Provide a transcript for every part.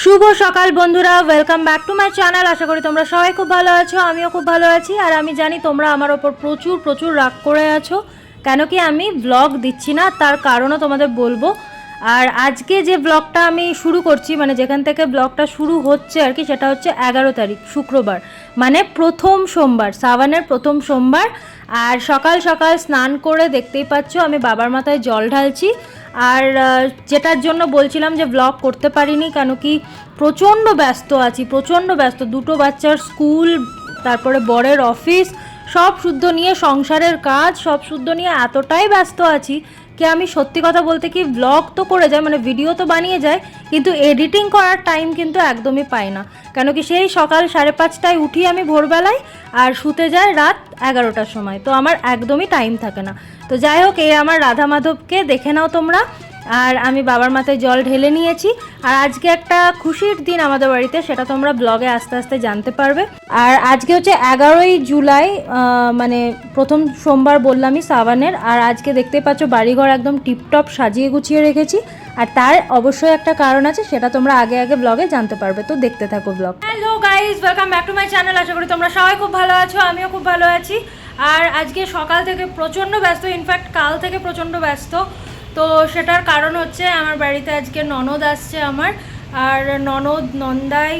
শুভ সকাল বন্ধুরা, welcome back to my channel. আশা করি তোমরা সবাই খুব ভালো আছো, আমিও খুব ভালো আছি। আর আমি জানি তোমরা আমার ওপর প্রচুর প্রচুর রাগ করে আছো কেন কি আমি ব্লগ দিচ্ছি না, তার কারণও তোমাদের বলবো। আর আজকে যে ব্লগটা আমি শুরু করছি, মানে যেখান থেকে ব্লগটা শুরু হচ্ছে আর কি, সেটা হচ্ছে 11 তারিখ শুক্রবার, মানে প্রথম সোমবার, শ্রাবণের প্রথম সোমবার। আর সকাল সকাল স্নান করে দেখতেই পাচ্ছ আমি বাবার মাথায় জল ঢালছি। আর যেটার জন্য বলছিলাম যে ব্লগ করতে পারিনি কেন কি প্রচণ্ড ব্যস্ত আছি, প্রচণ্ড ব্যস্ত। দুটো বাচ্চার স্কুল, তারপরে বরের অফিস, সব শুদ্ধ নিয়ে, সংসারের কাজ সব শুদ্ধ নিয়ে এতটাই ব্যস্ত আছি কি আমি সত্যি কথা বলতে কি ব্লগ তো করে যায়, মানে ভিডিও তো বানিয়ে যায়, কিন্তু এডিটিং করার টাইম কিন্তু একদমই পাই না। কেন কি সেই সকাল 5:30টায় উঠি আমি ভোরবেলায়, আর শুতে যায় রাত 11টার সময়, তো আমার একদমই টাইম থাকে না। তো যাই হোক, এই আমার রাধা মাধবকে দেখে নাও তোমরা। আর আমি বাবার মাথায় জল ঢেলে নিয়েছি। আর আজকে একটা খুশির দিন আমাদের বাড়িতে, সেটা তোমরা ব্লগে আস্তে আস্তে জানতে পারবে। আর আজকে হচ্ছে 11ই জুলাই, মানে প্রথম সোমবার বললামই শ্রাবণের। আর আজকে দেখতেই পাচ্ছ বাড়িঘর একদম টিপটপ সাজিয়ে গুছিয়ে রেখেছি। আর তার অবশ্যই একটা কারণ আছে, সেটা তোমরা আগে আগে ব্লগে জানতে পারবে, তো দেখতে থাকো vlog. Hello guys, welcome back to my channel. আশা করি তোমরা সবাই খুব ভালো আছো, আমিও খুব ভালো আছি। আর আজকে সকাল থেকে প্রচণ্ড ব্যস্ত, ইনফ্যাক্ট কাল থেকে প্রচণ্ড ব্যস্ত। তো সেটার কারণ হচ্ছে আমার বাড়িতে আজকে ননদ আসছে আমার। আর ননদ, নন্দাই,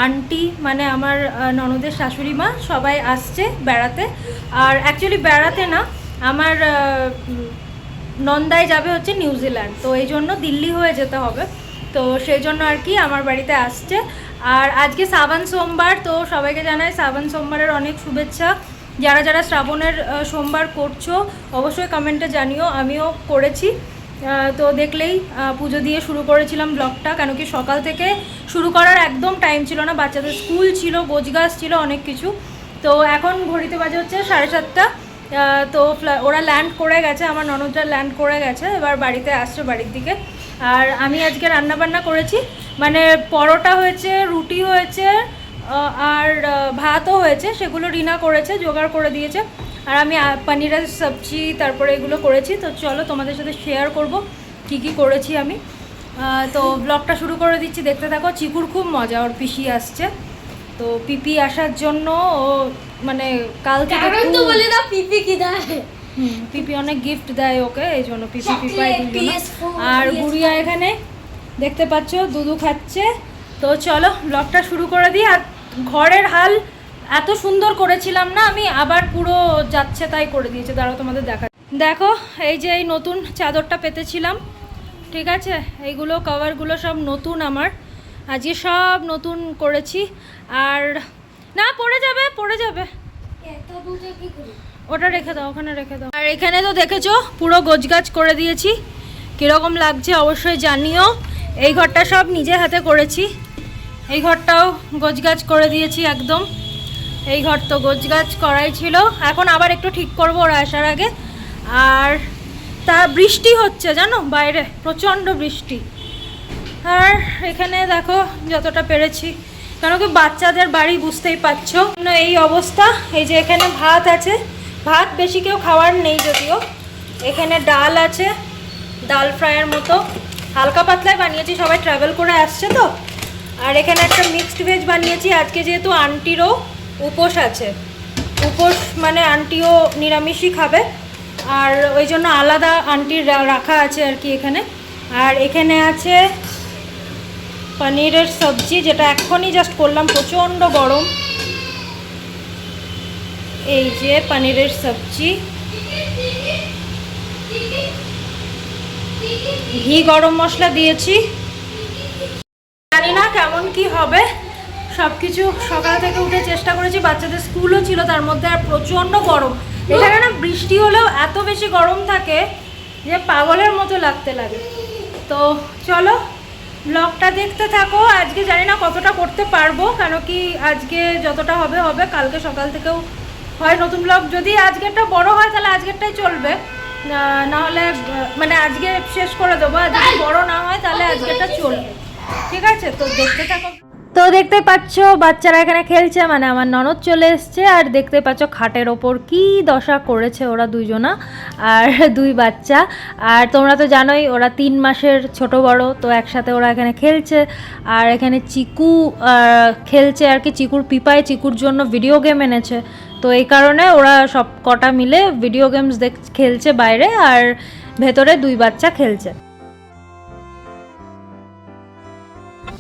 আন্টি, মানে আমার ননদের শাশুড়ি মা সবাই আসছে বেড়াতে। আর অ্যাকচুয়ালি বেড়াতে না, আমার নন্দাই যাবে হচ্ছে নিউজিল্যান্ড, তো এই জন্য দিল্লি হয়ে যেতে হবে। তো সেই জন্য আর কি আমার বাড়িতে আসছে। আর আজকে শ্রাবণ সোমবার, তো সবাইকে জানাই শ্রাবণ সোমবারের অনেক শুভেচ্ছা। যারা যারা শ্রাবণের সোমবার করছো অবশ্যই কমেন্টে জানিও, আমিও করেছি। তো দেখলেই পুজো দিয়ে শুরু করেছিলাম ব্লগটা, কেন কি সকাল থেকে শুরু করার একদম টাইম ছিল না, বাচ্চাদের স্কুল ছিল, গোছগাছ ছিল, অনেক কিছু। তো এখন ঘড়িতে বাজে হচ্ছে 7:30। তো ওরা ল্যান্ড করে গেছে, আমার ননদরা ল্যান্ড করে গেছে, এবার বাড়িতে আসছে বাড়ির দিকে। আর আমি আজকে রান্নাবান্না করেছি, মানে পরোটা হয়েছে, রুটি হয়েছে, আর ভাতও হয়েছে, সেগুলো রিনা করেছে, জোগাড় করে দিয়েছে। আর আমি পনিরের সবজি তারপরে এগুলো করেছি। তো চলো তোমাদের সাথে শেয়ার করব কি কি করেছি আমি। তো ব্লগটা শুরু করে দিচ্ছি, দেখতে থাকো। চিকুর খুব মজা, ওর পিসি আসছে, তো পিপি আসার জন্য ও মানে কাল থেকে তো বলে না পিপি কি দেয়। পিপি অনেক গিফট দেয় ওকে, এই জন্য পিপি পিপাই দিল। আর গুড়িয়া এখানে দেখতে পাচ্ছ দুধু খাচ্ছে। তো চলো ব্লগটা শুরু করে দিই। আর ঘরের হাল এত সুন্দর করেছিলাম না আমি, আবার পুরো যাচ্ছে তাই করে দিয়েছে। দাঁড়াও তোমাদের দেখা, দেখো এই যে এই নতুন চাদরটা পেতেছিলাম, ঠিক আছে, এইগুলো কভারগুলো সব নতুন আমার, আজকে সব নতুন করেছি। আর না, পড়ে যাবে পড়ে যাবে, ওটা রেখে দাও, ওখানে রেখে দাও। আর এখানে তো দেখেছো পুরো গোছগাছ করে দিয়েছি, কীরকম লাগছে অবশ্যই জানিও। এই ঘরটা সব নিজে হাতে করেছি, এই ঘরটাও গোছগাছ করে দিয়েছি একদম। এই ঘর তো গোছগাছ করাই ছিল, এখন আবার একটু ঠিক করবো ওরা আসার আগে। আর তা বৃষ্টি হচ্ছে জানো, বাইরে প্রচণ্ড বৃষ্টি। আর এখানে দেখো যতটা পেরেছি, কেন কি বাচ্চাদের বাড়ি বুঝতেই পারছো, এই অবস্থা। এই যে এখানে ভাত আছে, ভাত বেশি কেউ খাওয়ার নেই যদিও। এখানে ডাল আছে, ডাল ফ্রাইয়ের মতো হালকা পাতলায় বানিয়েছি, সবাই ট্রাভেল করে আসছে তো। আর এখানে একটা মিক্সড ভেজ বানিয়েছি আজকে, যেহেতু আন্টিরও উপোস আছে, উপোস মানে আন্টিও নিরামিষই খাবে, আর ওই জন্য আলাদা আন্টির রাখা আছে আর কি এখানে। আর এখানে আছে পনিরের সবজি, যেটা এখনই জাস্ট করলাম, প্রচণ্ড গরম। এই যে পনিরের সবজি, ঘি গরম মশলা দিয়েছি, জানি না কেমন কি হবে। সব কিছু সকাল থেকে উঠে চেষ্টা করেছি, বাচ্চাদের স্কুলও ছিল তার মধ্যে, আর প্রচণ্ড গরম। এখানে না বৃষ্টি হলেও এত বেশি গরম থাকে যে পাগলের মতো লাগতে লাগে। তো চলো ব্লগটা দেখতে থাকো। আজকে জানি না কতটা করতে পারবো, কেন কি আজকে যতটা হবে হবে, কালকে সকাল থেকেও হয় নতুন ব্লগ। যদি আজকেরটা বড় হয় তাহলে আজকেরটাই চলবে, নাহলে মানে আজকে শেষ করে দেবো। আর যদি বড় না হয় তাহলে আজকেরটা চলবে, ঠিক আছে? তো দেখতে থাকো। তো দেখতে পাচ্ছ বাচ্চারা এখানে খেলছে, মানে আমার ননদ চলে এসছে। আর দেখতে পাচ্ছ খাটের ওপর কি দশা করেছে ওরা দুইজনা, আর দুই বাচ্চা। আর তোমরা তো জানোই ওরা 3 মাসের ছোট বড়, তো একসাথে ওরা এখানে খেলছে। আর এখানে চিকু খেলছে আর কি, চিকুর পিপায় চিকুর জন্য ভিডিও গেম এনেছে, তো এই কারণে ওরা সব কটা মিলে ভিডিও গেমস খেলছে বাইরে, আর ভেতরে দুই বাচ্চা খেলছে।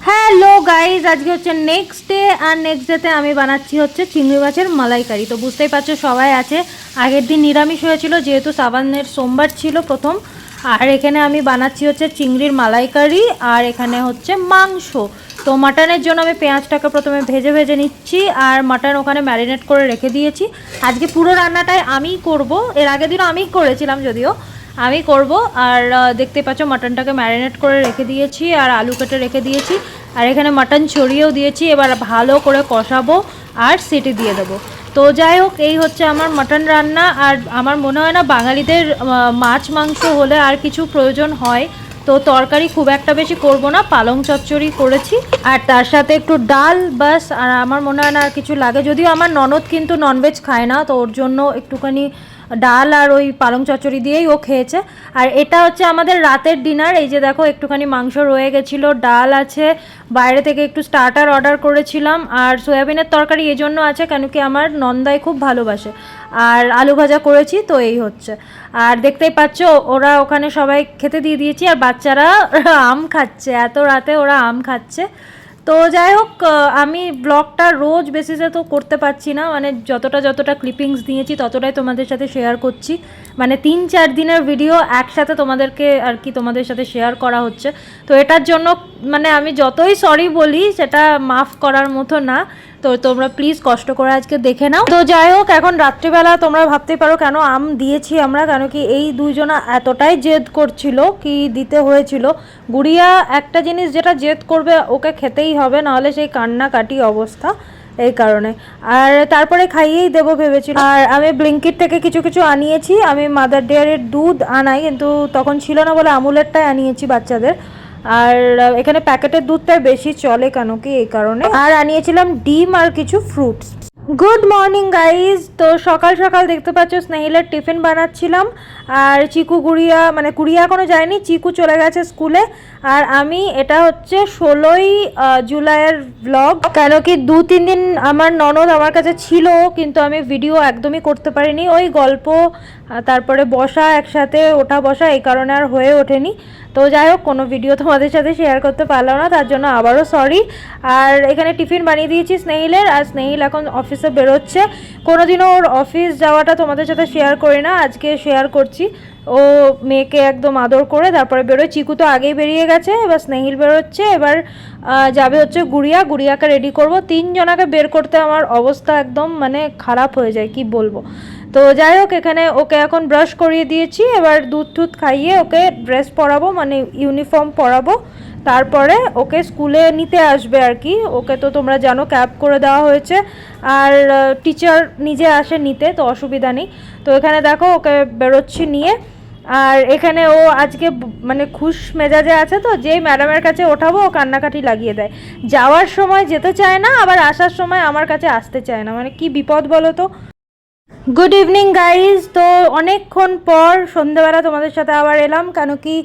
হ্যালো গাইজ, আজকে হচ্ছে নেক্সট ডে, আর নেক্সট ডেতে আমি বানাচ্ছি হচ্ছে চিংড়ি মাছের মালাইকারি। তো বুঝতেই পারছো সবাই আছে, আগের দিন নিরামিষ হয়েছিল যেহেতু সাবানের সোমবার ছিল প্রথম। আর এখানে আমি বানাচ্ছি হচ্ছে চিংড়ির মালাইকারি, আর এখানে হচ্ছে মাংস। তো মাটনের জন্য আমি পেঁয়াজটাকে প্রথমে ভেজে ভেজে নিচ্ছি, আর মাটন ওখানে ম্যারিনেট করে রেখে দিয়েছি। আজকে পুরো রান্নাটাই আমিই করব, এর আগের দিনও আমিই করেছিলাম যদিও, আমি করব। আর দেখতে পাচ্ছ মাটনটাকে ম্যারিনেট করে রেখে দিয়েছি, আর আলু কেটে রেখে দিয়েছি, আর এখানে মাটন ছড়িয়েও দিয়েছি। এবার ভালো করে কষাবো আর সিটি দিয়ে দেবো। তো যাই হোক, এই হচ্ছে আমার মাটন রান্না। আর আমার মনে হয় না বাঙালিদের মাছ মাংস হলে আর কিছু প্রয়োজন হয়, তো তরকারি খুব একটা বেশি করব না, পালং চচ্চড়ি করেছি আর তার সাথে একটু ডাল বাস। আর আমার মনে হয় না আর কিছু লাগে, যদিও আমার ননদ কিন্তু ননভেজ খায় না, তো ওর জন্য একটুখানি ডাল আর ওই পালং চচ্চড়ি দিয়েই ও খেয়েছে। আর এটা হচ্ছে আমাদের রাতের ডিনার। এই যে দেখো একটুখানি মাংস রয়ে গেছিলো, ডাল আছে, বাইরে থেকে একটু স্টার্টার অর্ডার করেছিলাম, আর সয়াবিনের তরকারি এই জন্য আছে কেন কি আমার নন্দাই খুব ভালোবাসে, আর আলু ভাজা করেছি। তো এই হচ্ছে, আর দেখতেই পাচ্ছ ওরা ওখানে সবাই খেতে দিয়ে দিয়েছি, আর বাচ্চারা আম খাচ্ছে, এত রাতে ওরা আম খাচ্ছে। তো যাই হোক, আমি ব্লগটা রোজ বেসিসে তো করতে পারছি না, মানে যতটা ক্লিপিংস দিয়েছি ততটাই তোমাদের সাথে শেয়ার করছি। মানে 3-4 দিনের ভিডিও একসাথে তোমাদেরকে আর কি তোমাদের সাথে শেয়ার করা হচ্ছে। তো এটার জন্য মানে আমি যতই সরি বলি সেটা মাফ করার মতো না, তো তোমরা প্লিজ কষ্ট করে আজকে দেখে নাও। তো যাই হোক, এখন রাত্রিবেলা তোমরা ভাবতেই পারো কেন আম দিয়েছি আমরা, কেন কি এই দুইজনা এতটাই জেদ করছিল কি দিতে হয়েছিল। গুড়িয়া একটা জিনিস যেটা জেদ করবে ওকে খেতেই হবে, নাহলে সেই কান্নাকাটি অবস্থা, এই কারণে। আর তারপরে খাইয়েই দেবো ভেবেছিল। আর আমি ব্লিঙ্কিট থেকে কিছু কিছু আনিয়েছি, আমি মাদার ডেয়ারির দুধ আনাই, কিন্তু তখন ছিল না বলে আমুলেরটাই আনিয়েছি বাচ্চাদের। আর এখানে প্যাকেটের দুধটাই বেশি চলে কেন কি এই কারণে। আর আনিয়েছিলাম ডিম আর কিছু ফ্রুটস। Good morning guys. তো সকাল সকাল দেখতে পাচ্ছ স্নেহিলের টিফিন বানাচ্ছিলাম, আর চিকু গুড়িয়া, মানে গুড়িয়া এখনও যায়নি, চিকু চলে গেছে স্কুলে। আর আমি, এটা হচ্ছে 16ই জুলাইয়ের ব্লগ, কেন কি 2-3 দিন আমার ননদ আমার কাছে ছিল, কিন্তু আমি ভিডিও একদমই করতে পারিনি, ওই গল্প তারপরে বসা একসাথে ওঠা বসা, এই কারণে আর হয়ে ওঠেনি। তো যাই হোক, কোনো ভিডিও তোমাদের সাথে শেয়ার করতে পারলাম না, তার জন্য আবারও সরি। আর এখানে টিফিন বানিয়ে দিয়েছি স্নেহিলের, আর স্নেহিল এখন অফিসে বেরোচ্ছে। কোনোদিনও ওর অফিস যাওয়াটা তোমাদের সাথে শেয়ার করি না, আজকে শেয়ার করছি। ও মেয়েকে একদম আদর করে তারপরে বেরোয়। চিকু তো আগেই বেরিয়ে গেছে, এবার স্নেহিল বেরোচ্ছে, এবার যাবে হচ্ছে গুড়িয়াকে রেডি করব। 3 জনাকে বের করতে আমার অবস্থা একদম মানে খারাপ হয়ে যায়, কি বলবো। তো যাই হোক, এখানে ওকে এখন ব্রাশ করিয়ে দিয়েছি, এবার দুধ টুধ খাইয়ে ওকে ড্রেস পরাবো, মানে ইউনিফর্ম পরাবো, তারপরে ওকে স্কুলে নিতে আসবে আর কি। ওকে তো তোমরা জানো ক্যাব করে দেওয়া হয়েছে, আর টিচার নিজে আসে নিতে, তো অসুবিধা নেই। তো এখানে দেখো ওকে বেরোচ্ছি নিয়ে। আর এখানে ও আজকে মানে খুশ মেজাজে আছে, তো যেই ম্যাডামের কাছে ওঠাবো ও কান্নাকাটি লাগিয়ে দেয়, যাওয়ার সময় যেতে চায় না, আবার আসার সময় আমার কাছে আসতে চায় না, মানে কি বিপদ বলো তো। Good evening guys. তো অনেকক্ষণ পর সন্ধ্যেবেলা তোমাদের সাথে আবার এলাম, কেন কি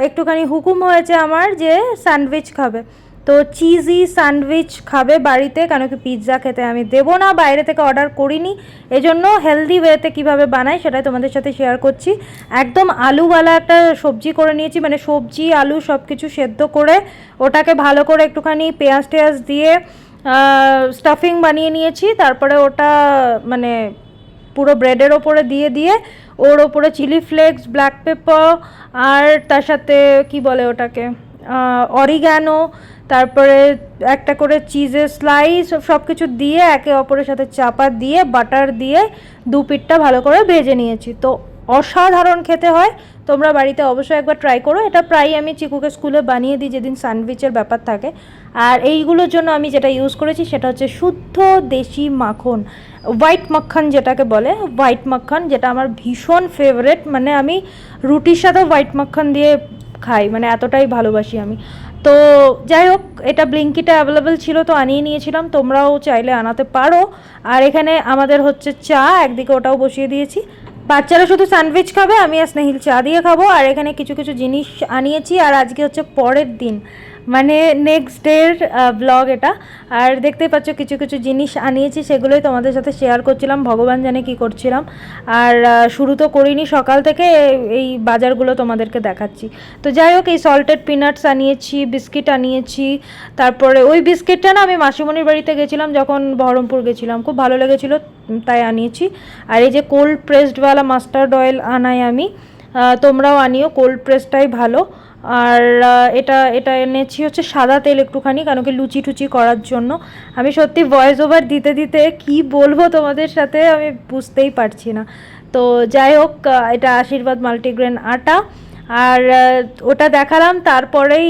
একটুখানি হুকুম হয়েছে আমার যে স্যান্ডউইচ খাবে, তো চিজি স্যান্ডউইচ খাবে বাড়িতে, কেন কি পিৎজা খেতে আমি দেবো না, বাইরে থেকে অর্ডার করিনি, এজন্য হেলদি ওয়েতে কীভাবে বানাই সেটাই তোমাদের সাথে শেয়ার করছি। একদম আলুওয়ালা একটা সবজি করে নিয়েছি, মানে সবজি আলু সব কিছু সেদ্ধ করে ওটাকে ভালো করে একটুখানি পেঁয়াজ টেয়াজ দিয়ে স্টাফিং বানিয়ে নিয়েছি। তারপরে ওটা মানে পুরো ব্রেডের ওপরে দিয়ে দিয়ে ওর ওপরে চিলি ফ্লেক্স, ব্ল্যাক পেপার, আর তার সাথে কি বলে ওটাকে অরিগ্যানো, তারপরে একটা করে চিজের স্লাইস, সব কিছু দিয়ে একে অপরের সাথে চাপা দিয়ে বাটার দিয়ে দু পিঠটা ভালো করে ভেজে নিয়েছি। তো অসাধারণ খেতে হয়, তোমরা বাড়িতে অবশ্যই একবার ট্রাই করো। এটা প্রায় আমি চিকুকে স্কুলে বানিয়ে দিই যেদিন স্যান্ডউইচের ব্যাপার থাকে। আর এইগুলোর জন্য আমি যেটা ইউজ করেছি সেটা হচ্ছে শুদ্ধ দেশি মাখন, হোয়াইট মাখন যেটাকে বলে, হোয়াইট মাখন, যেটা আমার ভীষণ ফেভারেট, মানে আমি রুটির সাথে হোয়াইট মাখন দিয়ে খাই, মানে এতটাই ভালোবাসি আমি। তো যাই হোক, এটা ব্লিঙ্কিটে অ্যাভেলেবেল ছিল তো আনিয়ে নিয়েছিলাম, তোমরাও চাইলে আনাতে পারো। আর এখানে আমাদের হচ্ছে চা, একদিকে ওটাও বসিয়ে দিয়েছি। বাচ্চারা শুধু স্যান্ডউইচ খাবে, আমি আর স্নেহিল চা দিয়ে খাবো। আর এখানে কিছু কিছু জিনিস আনিয়েছি, আর আজকে হচ্ছে পরের দিন, মানে নেক্সট ডের ব্লগ এটা। আর দেখতেই পাচ্ছ কিছু কিছু জিনিস আনিয়েছি, সেগুলোই তোমাদের সাথে শেয়ার করছিলাম। ভগবান জানে কি করছিলাম। আর শুরু তো করিনি, সকাল থেকে এই বাজারগুলো তোমাদেরকে দেখাচ্ছি। তো যাই হোক, এই সল্টেড পিনাটস আনিয়েছি, বিস্কিট আনিয়েছি। তারপরে ওই বিস্কিটটা না আমি মাসিমণির বাড়িতে গেছিলাম যখন বহরমপুর গেছিলাম, খুব ভালো লেগেছিলো তাই আনিয়েছি। আর এই যে কোল্ড প্রেসডওয়ালা মাস্টার্ড অয়েল আনাই আমি, তোমরাও আনিও, কোল্ড প্রেসটাই ভালো। আর এটা এটা এনেছি হচ্ছে সাদা তেল একটুখানি, কারণ কি লুচি টুচি করার জন্য। আমি সত্যি ভয়েস ওভার দিতে দিতে কি বলবো তোমাদের সাথে আমি বুঝতেই পারছি না। তো যাই হোক, এটা আশীর্বাদ মাল্টিগ্রেন আটা। আর ওটা দেখালাম। তারপরেই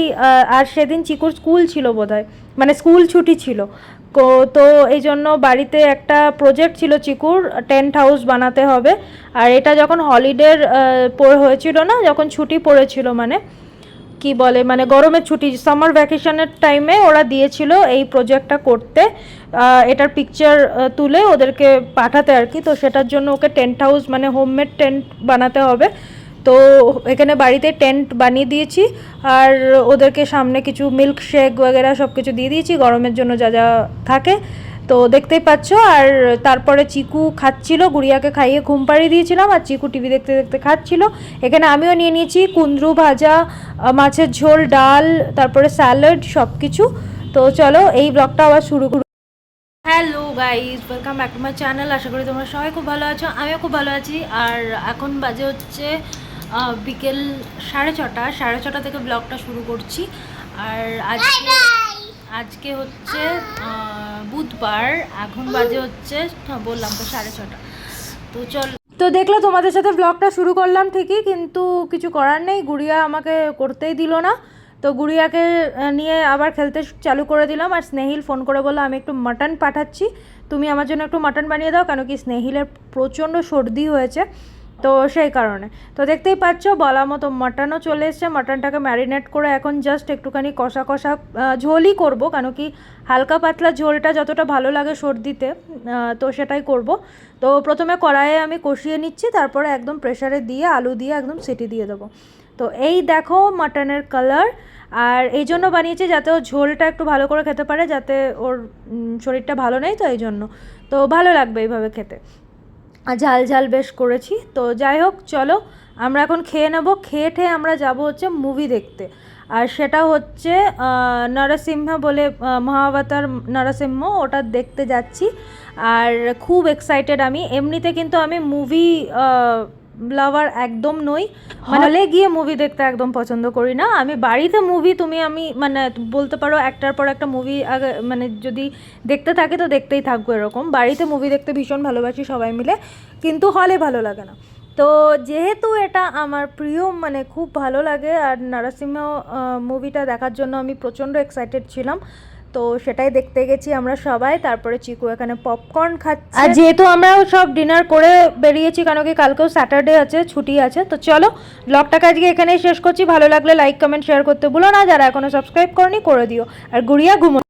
আর সেদিন চিকুর স্কুল ছিল বোধহয়, মানে স্কুল ছুটি ছিল। তো এই জন্য বাড়িতে একটা প্রজেক্ট ছিল চিকুর, টেন্ট হাউস বানাতে হবে। আর এটা যখন হলিডের হয়েছিল না, যখন ছুটি পড়েছিল, মানে কি বলে, মানে গরমের ছুটি, সামার ভ্যাকেশনের টাইমে ওরা দিয়েছিল এই প্রজেক্টটা করতে, এটার পিকচার তুলে ওদেরকে পাঠাতে আর কি। তো সেটার জন্য ওকে টেন্ট হাউস, মানে হোমমেড টেন্ট বানাতে হবে। তো এখানে বাড়িতে টেন্ট বানিয়ে দিয়েছি, আর ওদেরকে সামনে কিছু মিল্ক শেক वगैरह সব কিছু দিয়ে দিয়েছি, গরমের জন্য যা যা থাকে। তো দেখতেই পাচ্ছ। আর তারপরে চিকু খাচ্ছিল, গুড়িয়াকে খাইয়ে ঘুম পাড়িয়ে দিয়েছিলাম, আর চিকু টিভি দেখতে দেখতে খাচ্ছিল। এখানে আমিও নিয়ে নিয়েছি কুঁদরু ভাজা, মাছের ঝোল, ডাল, তারপরে স্যালাড, সব কিছু। তো চলো এই ব্লগটা আবার শুরু করি। Hello guys, welcome back to my channel. আশা করি তোমরা সবাই খুব ভালো আছো, আমিও খুব ভালো আছি। আর এখন বাজে হচ্ছে বিকেল 6:30, 6:30 থেকে ব্লগটা শুরু করছি। আর আজকে হচ্ছে বুধবার, এখন বাজে হচ্ছে, বললাম তো 6:30। তো চল, তো দেখলে তোমাদের সাথে ব্লগটা শুরু করলাম ঠিকই, কিন্তু কিছু করার নেই, গুড়িয়া আমাকে করতেই দিল না। তো গুড়িয়াকে নিয়ে আবার খেলতে চালু করে দিলাম। আর স্নেহিল ফোন করে বললো আমি একটু মাটন পাঠাচ্ছি, তুমি আমার জন্য একটু মাটন বানিয়ে দাও, কেন কি স্নেহিলের প্রচণ্ড সর্দি হয়েছে, তো সেই কারণে। তো দেখতেই পাচ্ছ বলা মতো মাটনও চলে এসছে। মাটনটাকে ম্যারিনেট করে এখন জাস্ট একটুখানি কষা কষা ঝোলই করব, কেন কি হালকা পাতলা ঝোলটা যতটা ভালো লাগে সর্দিতে, তো সেটাই করব। তো প্রথমে কড়াইয়ে আমি কষিয়ে নিচ্ছি, তারপরে একদম প্রেসারে দিয়ে আলু দিয়ে একদম সিটি দিয়ে দেবো। তো এই দেখো মাটনের কালার। আর এই জন্য বানিয়েছি যাতে ও ঝোলটা একটু ভালো করে খেতে পারে, যাতে ওর শরীরটা ভালো নেই, তো এই জন্য। তো ভালো লাগবে এইভাবে খেতে, আর ঝাল ঝাল বেশ করেছি। তো যাই হোক, চলো আমরা এখন খেয়ে নেবো। খেয়ে ঠেয়ে আমরা যাব হচ্ছে মুভি দেখতে, আর সেটা হচ্ছে নরসিংহ বলে, মহাবতার নরসিংহ, ওটা দেখতে যাচ্ছি। আর খুব এক্সাইটেড আমি। এমনিতে কিন্তু আমি মুভি লাভার একদম নই, মানে হলে গিয়ে মুভি দেখতে একদম পছন্দ করি না। আমি বাড়িতে মুভি, আমি মানে বলতে পারো একটার পর একটা মুভি আগে, মানে যদি দেখতে থাকে তো দেখতেই থাকবো এরকম। বাড়িতে মুভি দেখতে ভীষণ ভালোবাসি সবাই মিলে, কিন্তু হলে ভালো লাগে না। তো যেহেতু এটা আমার প্রিয়, মানে খুব ভালো লাগে, আর নরসিংহ মুভিটা দেখার জন্য আমি প্রচণ্ড এক্সাইটেড ছিলাম। তো সেটাই দেখতে গেছি আমরা সবাই। তারপরে চিকু এখানে পপকর্ন খাচ্ছে। আর যেহেতু আমরা সব ডিনার করে বেরিয়েছি, কেন কি কালকেও স্যাটারডে আছে, ছুটি আছে। তো চলো ব্লগটাকে আজকে এখানেই শেষ করছি। ভালো লাগলে লাইক কমেন্ট শেয়ার করতে ভুলো না, যারা এখনো সাবস্ক্রাইব করনি করে দিও। আর গুড়িয়া ঘুমো।